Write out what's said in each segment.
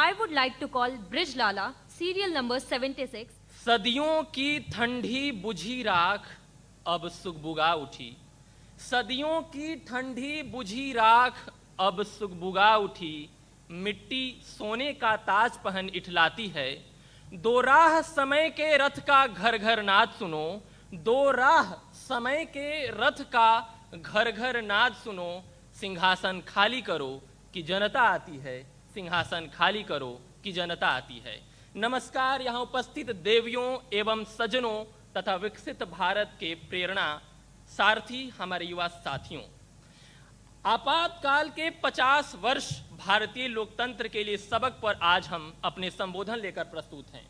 I would like to call Brij Lala, serial number 76. सदियों की ठंडी बुझी राख अब सुगबुगा उठी, सदियों की ठंडी बुझी राख अब सुगबुगा उठी, मिट्टी सोने का ताज पहन इठलाती है। दो राह समय के रथ का घर घर नाद सुनो, दो राह समय के रथ का घर घर नाद सुनो। सिंहासन खाली करो कि जनता आती है, सिंहासन खाली करो कि जनता आती है। नमस्कार, यहाँ उपस्थित देवियों एवं सज्जनों तथा विकसित भारत के प्रेरणा सारथी हमारे युवा साथियों, आपातकाल के 50 वर्ष भारतीय लोकतंत्र के लिए सबक पर आज हम अपने संबोधन लेकर प्रस्तुत हैं।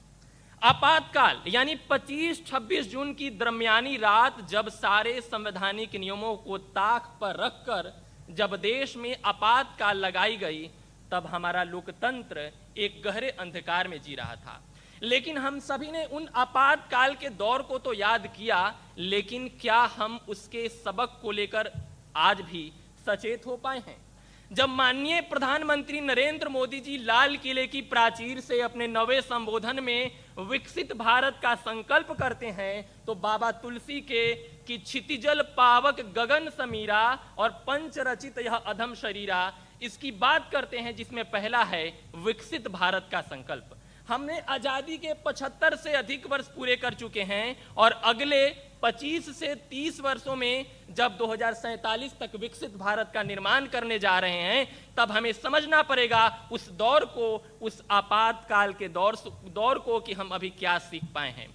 आपातकाल यानी 25-26 जून की दरमियानी रात, जब सारे संवैधानिक नियमों को ताक पर रखकर जब देश में आपातकाल लगाई गई, तब हमारा लोकतंत्र एक गहरे अंधकार में जी रहा था। लेकिन हम सभी ने उन आपातकाल के दौर को तो याद किया, लेकिन क्या हम उसके सबक को लेकर आज भी सचेत हो पाए हैं? जब माननीय प्रधानमंत्री नरेंद्र मोदी जी लाल किले की प्राचीर से अपने नवे संबोधन में विकसित भारत का संकल्प करते हैं, तो बाबा तुलसी के कि क्षितिजल पावक गगन समीरा और पंच रचित यह अधम शरीरा, इसकी बात करते हैं, जिसमें पहला है विकसित भारत का संकल्प। हमने आजादी के 75 से अधिक वर्ष पूरे कर चुके हैं और अगले 25 से 30 वर्षों में जब 2047 तक विकसित भारत का निर्माण करने जा रहे हैं, तब हमें समझना पड़ेगा उस दौर को, उस आपातकाल के दौर को कि हम अभी क्या सीख पाए हैं।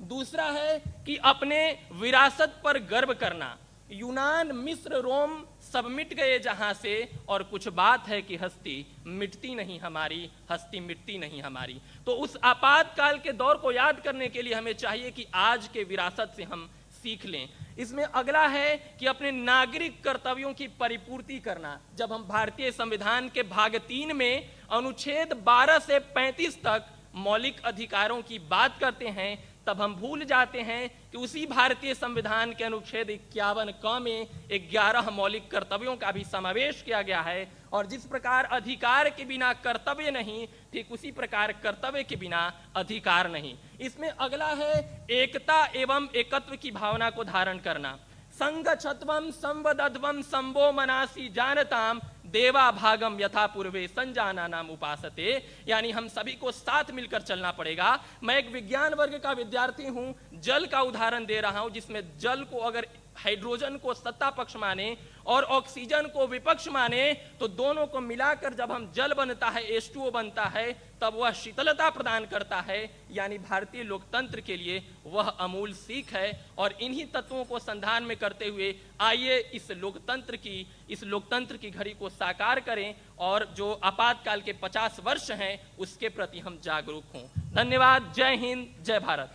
दूसरा है कि अपने विरासत पर गर्व करना। यूनान, मिस्र, रोम सब मिट गए जहां से, और कुछ बात है कि हस्ती मिटती नहीं हमारी, हस्ती मिटती नहीं हमारी। तो उस आपातकाल के दौर को याद करने के लिए हमें चाहिए कि आज के विरासत से हम सीख लें। इसमें अगला है कि अपने नागरिक कर्तव्यों की परिपूर्ति करना। जब हम भारतीय संविधान के भाग 3 में अनुच्छेद 12 से 35 तक मौलिक अधिकारों की बात करते हैं, तब हम भूल जाते हैं कि उसी भारतीय संविधान के अनुच्छेद 51 क में 11 मौलिक कर्तव्यों का भी समावेश किया गया है। और जिस प्रकार अधिकार के बिना कर्तव्य नहीं, ठीक उसी प्रकार कर्तव्य के बिना अधिकार नहीं। इसमें अगला है एकता एवं एकत्व की भावना को धारण करना। संगच्छत्वम संवदध्वम संभो मनासी जानताम देवा भागम यथा पूर्वे संजाना नाम उपासते, यानी हम सभी को साथ मिलकर चलना पड़ेगा। मैं एक विज्ञान वर्ग का विद्यार्थी हूं, जल का उदाहरण दे रहा हूं, जिसमें जल को अगर हाइड्रोजन को सत्ता पक्ष माने और ऑक्सीजन को विपक्ष माने, तो दोनों को मिलाकर जब हम जल बनता है, H2O बनता है, तब वह शीतलता प्रदान करता है। यानी भारतीय लोकतंत्र के लिए वह अमूल सीख है। और इन्हीं तत्वों को संधान में करते हुए आइए इस लोकतंत्र की घड़ी को साकार करें और जो आपातकाल के 50 वर्ष हैं उसके प्रति हम जागरूक हों। धन्यवाद। जय हिंद, जय भारत।